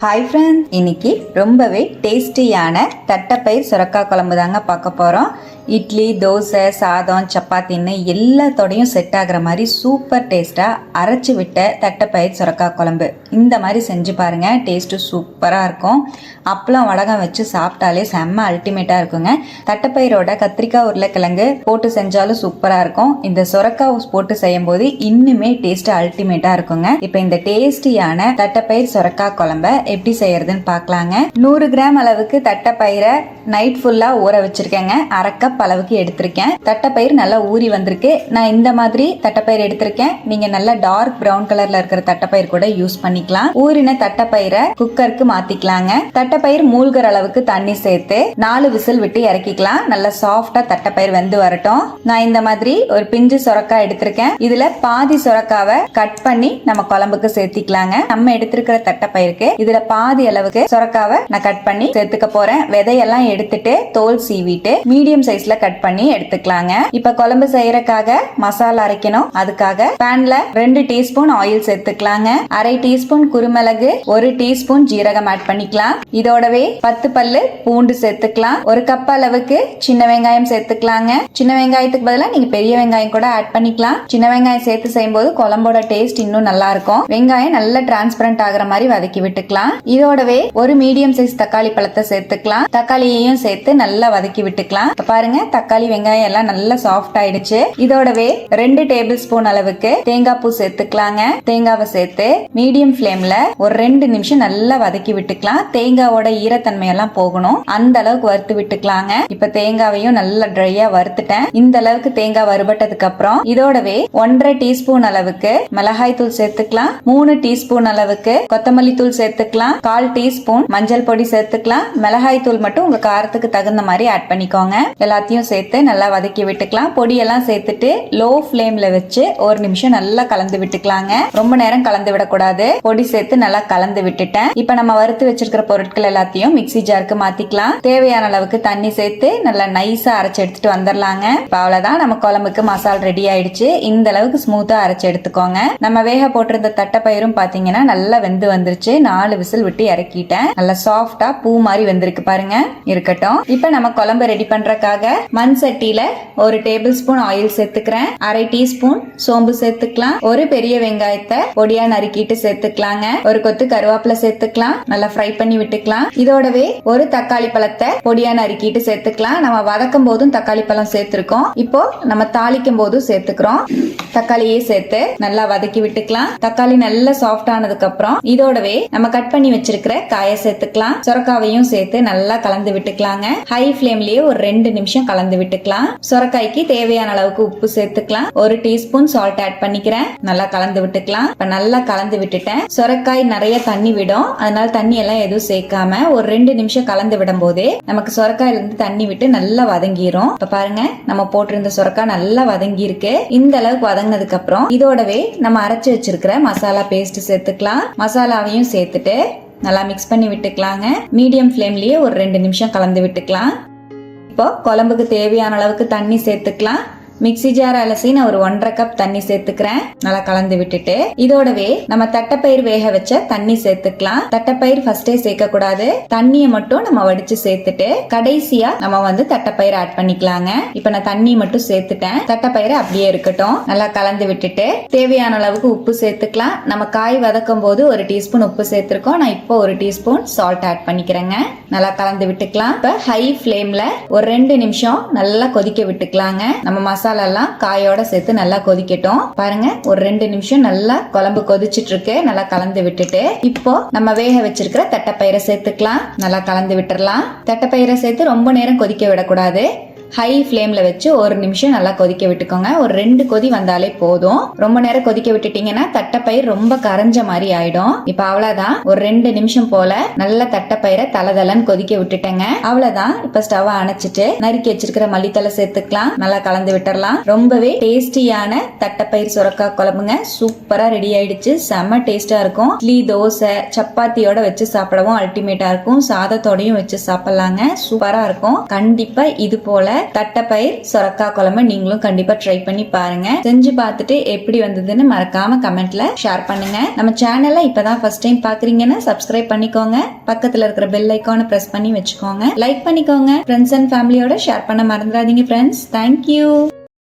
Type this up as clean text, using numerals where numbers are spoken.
Hi friends, இன்னைக்கு ரொம்பவே டேஸ்டியான தட்டைப்பயிர் சுரக்காய் குழம்பு தாங்க பார்க்க போகிறோம். இட்லி, தோசை, சாதம், சப்பாத்தின்னு எல்லாத்தோடையும் செட் ஆகிற மாதிரி சூப்பர் டேஸ்ட்டாக அரைச்சி விட்ட தட்டைப்பயிர் சுரக்காய் குழம்பு இந்த மாதிரி செஞ்சு பாருங்கள். டேஸ்ட்டு சூப்பராக இருக்கும். அப்பளம் வடகம் வச்சு சாப்பிட்டாலே செம்ம அல்டிமேட்டாக இருக்குங்க. தட்டைப்பயிரோட கத்திரிக்காய், உருளைக்கிழங்கு போட்டு செஞ்சாலும் சூப்பராக இருக்கும். இந்த சுரக்காய் போட்டு செய்யும் போது இன்னுமே டேஸ்ட்டு அல்டிமேட்டாக இருக்குங்க. இப்போ இந்த டேஸ்டியான தட்டைப்பயிர் சுரக்காய் குழம்ப எப்படி செய்யறதுன்னு பார்க்கலாங்க. 100 கிராம் அளவுக்கு தட்டைப்பயிரை நைட் ஃபுல்லா ஊற வச்சிருக்கேங்க. அரை கப் அளவுக்கு எடுத்திருக்கேன். தட்டைப்பயிர் நல்லா ஊறி வந்திருக்கு. நான் இந்த மாதிரி தட்டைப்பயிர் எடுத்திருக்கேன். நீங்க நல்லா டார்க் பிரவுன் கலர்ல இருக்கிற தட்டைப்பயிர் கூட யூஸ் பண்ணிக்கலாம். ஊறின தட்டைப்பயிரை குக்கருக்கு மாத்திக்கலாங்க. தட்டைப்பயிர் மூழ்கிற அளவுக்கு தண்ணி சேர்த்து 4 விசில் விட்டு இறக்கிக்கலாம். நல்லா சாஃப்டா தட்டைப்பயிர் வெந்து வரட்டும். நான் இந்த மாதிரி ஒரு பிஞ்சு சுரக்காய் எடுத்திருக்கேன். இதுல பாதி சுரக்காவை கட் பண்ணி நம்ம குழம்புக்கு சேர்த்திக்கலாங்க. நம்ம எடுத்திருக்கிற தட்டைப்பயிருக்கு இதுல பாதி அளவுக்கு சுரக்காவை நான் கட் பண்ணி சேர்த்துக்க போறேன். விதையெல்லாம் எடுத்துட்டு தோல் சீவிட்டு மீடியம் சைஸ்ல கட் பண்ணி எடுத்துக்கலாங்க. இப்ப குழம்பு செய்யறதுக்காக மசாலா அரைக்கணும். அதுக்காக பேன்ல 2 டீஸ்பூன் ஆயில் சேர்த்துக்கலாங்க. அரை டீஸ்பூன் குருமிளகு, 1 டீஸ்பூன் ஜீரகம் ஆட் பண்ணிக்கலாம். இதோடவே 10 பல்லு பூண்டு சேர்த்துக்கலாம். 1 கப் அளவுக்கு சின்ன வெங்காயம் சேர்த்துக்கலாங்க. சின்ன வெங்காயத்துக்கு பதிலா நீங்க பெரிய வெங்காயம் கூட ஆட் பண்ணிக்கலாம். சின்ன வெங்காயம் சேர்த்து செய்யும் போது குழம்போட டேஸ்ட் இன்னும் நல்லா இருக்கும். வெங்காயம் நல்லா டிரான்ஸ்பரண்ட் ஆகிற மாதிரி வதக்கி விட்டுக்கலாம். இதோடவே ஒரு மீடியம் சைஸ் தக்காளி பழத்தை சேர்த்துக்கலாம். தக்காளியையும் சேர்த்து நல்லா வதக்கி விட்டுக்கலாம். பாருங்க, தக்காளி வெங்காயம் எல்லாம் நல்லா சாஃப்ட் ஆயிடுச்சு. இதோடவே 2 டேபிள் ஸ்பூன் அளவுக்கு தேங்காய் பூ சேர்த்துக்கலாங்க. தேங்காவை சேர்த்து மீடியம் ஃபிளேம்ல ஒரு 2 நிமிஷம் நல்லா வதக்கி விட்டுக்கலாம். தேங்காவோட ஈரத்தன்மை எல்லாம் போகணும். அந்த அளவுக்கு வறுத்து விட்டுக்கலாங்க. இப்ப தேங்காவையும் நல்லா ட்ரையா வறுத்துட்டேன். இந்த அளவுக்கு தேங்காய் வறுபட்டதுக்கு அப்புறம் இதோடவே 1.5 டீஸ்பூன் அளவுக்கு மிளகாய் தூள் சேர்த்துக்கலாம். 3 டீஸ்பூன் அளவுக்கு கொத்தமல்லி தூள் சேர்த்துக்கலாம். 1/4 டீஸ்பூன் மஞ்சள் பொடி சேர்த்துக்கலாம். மிளகாய் தூள் மட்டும் உங்க காரத்துக்கு தகுந்த மாதிரி ஆட் பண்ணிக்கோங்க. எல்லாத்தையும் சேர்த்து நல்லா வதக்கி விட்டுக்கலாம். பொடியெல்லாம் சேர்த்துட்டு லோ ஃபிளேம்ல வச்சு 1 நிமிஷம் நல்லா கலந்து விட்டுக்கலாங்க. ரொம்ப நேரம் கலந்து விடக்கூடாது. பொடி சேர்த்து நல்லா கலந்து விட்டுட்டேன். இப்ப நம்ம வறுத்து வச்சிருக்கிற பொருட்கள் எல்லாத்தையும் மிக்ஸி ஜாருக்கு மாத்திக்கலாம். தேவையான அளவுக்கு தண்ணி சேர்த்து நல்லா நைஸா அரைச்சு எடுத்துட்டு வந்துடலாங்க. இப்ப அவ்வளவுதான், நம்ம குழம்புக்கு மசால் ரெடி ஆயிடுச்சு. இந்த அளவுக்கு ஸ்மூத்தா அரைச்சு எடுத்துக்கோங்க. நம்ம வேக போட்டிருந்த தட்டைப்பயிரும் பாத்தீங்கன்னா நல்லா வெந்து வந்துருச்சு. 4 விசில் விட்டு இறக்கிட்டேன். நல்லா சாஃப்டா பூ மாதிரி வெந்திருக்கு பாருங்க. இருக்கட்டும். இப்ப நம்ம குழம்பு ரெடி பண்றதுக்காக மண் சட்டியில 1 டேபிள் ஸ்பூன் ஆயில் சேர்த்துக்கிறேன். அரை டீஸ்பூன் சோம்பு சேர்த்துக்கலாம். ஒரு பெரிய வெங்காயத்தை பொடியா நறுக்கிட்டு சேர்த்துக்கலாங்க. ஒரு கொத்து கருவேப்பிலை சேர்த்துக்கலாம். நல்லா ஃப்ரை பண்ணி விட்டுக்கலாம். இதோடவே ஒரு தக்காளி பழத்தை பொடியா நறுக்கிட்டு சேர்த்துக்கலாம். நம்ம வதக்கும் போதும் தக்காளி பழம் சேர்த்திருக்கோம். இப்போ நம்ம தாளிக்கும் போதும் சேர்த்துக்கிறோம். தக்காளியே சேர்த்து நல்லா வதக்கி விட்டுக்கலாம். தக்காளி நல்லா சாஃப்ட் ஆனதுக்கு அப்புறம் இதோடவே நம்ம கட் பண்ணி வச்சிருக்கிற காயை சேர்த்துக்கலாம். சொரக்காவையும் சேர்த்து நல்லா கலந்து விட்டுக்கலாங்க. ஹை ஃபிளேம்லயே ஒரு 2 நிமிஷம் கலந்து விட்டுக்கலாம். சொரக்காய்க்கு தேவையான அளவுக்கு உப்பு சேர்த்துக்கலாம். 1 டீஸ்பூன் சால்ட் ஆட் பண்ணிக்கிறேன். நல்லா கலந்து விட்டுக்கலாம். இப்ப நல்லா கலந்து விட்டுட்டேன். சொரக்காய் நிறைய தண்ணி விடும். அதனால தண்ணி எல்லாம் எதுவும் சேர்க்காம ஒரு 2 நிமிஷம் கலந்து விடும் போதே நமக்கு சொரக்காயில இருந்து தண்ணி விட்டு நல்லா வதங்கிரும். இப்ப பாருங்க, நம்ம போட்டிருந்த சொரக்காய் நல்லா வதங்கி இருக்கு. இந்த அளவுக்கு வதங்கினதுக்கு அப்புறம் இதோடவே நம்ம அரைச்சு வச்சிருக்கிற மசாலா பேஸ்ட் சேர்த்துக்கலாம். மசாலாவையும் சேர்த்துட்டு நல்லா மிக்ஸ் பண்ணி விட்டுக்கலாங்க. மீடியம் ஃபிளேம்லயே ஒரு 2 நிமிஷம் கலந்து விட்டுக்கலாம். இப்போ குழம்புக்கு தேவையான அளவுக்கு தண்ணி சேர்த்துக்கலாம். மிக்ஸி ஜார் அலசி நான் ஒரு 1.5 கப் தண்ணி சேர்த்துக்கிறேன். நல்லா கலந்து விட்டுட்டு இதோடவே நம்ம தட்டைப்பயிர் வேக வச்ச தண்ணி சேர்த்துக்கலாம். தட்டைப்பயிர் ஃபர்ஸ்டே சேர்க்க கூடாது. தண்ணியை மட்டும் நம்ம வடிச்சு சேர்த்துட்டு கடைசியா நம்ம தட்டைப்பயிர் ஆட் பண்ணிக்கலாங்க. இப்ப நான் தண்ணி மட்டும் சேர்த்துட்டேன். தட்டைப்பயிரை அப்படியே இருக்கட்டும். நல்லா கலந்து விட்டுட்டு தேவையான அளவுக்கு உப்பு சேர்த்துக்கலாம். நம்ம காய் வதக்கும் போது 1 டீஸ்பூன் உப்பு சேர்த்திருக்கோம். நான் இப்போ 1 டீஸ்பூன் சால்ட் ஆட் பண்ணிக்கிறேங்க. நல்லா கலந்து விட்டுக்கலாம். இப்ப ஹை ஃபிளேம்ல ஒரு 2 நிமிஷம் நல்லா கொதிக்க விட்டுக்கலாங்க. நம்ம மசாலா எல்லாம் காயோட சேர்த்து நல்லா கொதிக்கட்டும். பாருங்க, ஒரு 2 நிமிஷம் நல்லா குழம்பு கொதிச்சிட்டு இருக்கு. நல்லா கலந்து விட்டுட்டு இப்போ நம்ம வேக வச்சிருக்கிற தட்டைப்பயிரை சேர்த்துக்கலாம். நல்லா கலந்து விட்டுறலாம். தட்டைப்பயிரை சேர்த்து ரொம்ப நேரம் கொதிக்க விடக்கூடாது. ஹை ஃபிளேம்ல வச்சு 1 நிமிஷம் நல்லா கொதிக்க விட்டுக்கோங்க. ஒரு 2 கொதி வந்தாலே போதும். ரொம்ப நேரம் கொதிக்க விட்டுட்டீங்கன்னா தட்டைப்பயிர் ரொம்ப கரைஞ்ச மாதிரி ஆயிடும். இப்ப அவ்வளவுதான், ஒரு 2 நிமிஷம் போல நல்ல தட்டைப்பயிரை தலதலன்னு கொதிக்க விட்டுட்டேங்க. அவ்வளவுதான். இப்ப ஸ்டவ் அணைச்சிட்டு நறுக்கி வச்சிருக்கிற மல்லித்தலை சேர்த்துக்கலாம். நல்லா கலந்து விட்டுறலாம். ரொம்பவே டேஸ்டியான தட்டைப்பயிர் சுரக்காய் குழம்புங்க சூப்பரா ரெடி ஆயிடுச்சு. செம்ம டேஸ்டா இருக்கும். இட்லி, தோசை, சப்பாத்தியோட வச்சு சாப்பிடவும் அல்டிமேட்டா இருக்கும். சாதத்தோடையும் வச்சு சாப்பிடலாங்க. சூப்பரா இருக்கும். கண்டிப்பா இது போல தட்டைப்பயிர் சொரக்காய் குழம்பு நீங்களும் கண்டிப்பா ட்ரை பண்ணி பாருங்க. செஞ்சு பார்த்துட்டு எப்படி வந்ததுன்னு மறக்காம கமெண்ட்ல ஷேர் பண்ணுங்க. நம்ம சேனலை இப்பதான் ஃபர்ஸ்ட் டைம் பாக்குறீங்கன்னா சப்ஸ்கிரைப் பண்ணிக்கோங்க. பக்கத்துல இருக்கிற பெல் ஐக்கானை பிரஸ் பண்ணி வச்சுக்கோங்க. லைக் பண்ணிக்கோங்க. ஃப்ரெண்ட்ஸ் அண்ட் ஃபேமிலியோட ஷேர் பண்ண மறந்துடாதீங்க ஃப்ரெண்ட்ஸ். தேங்க்யூ.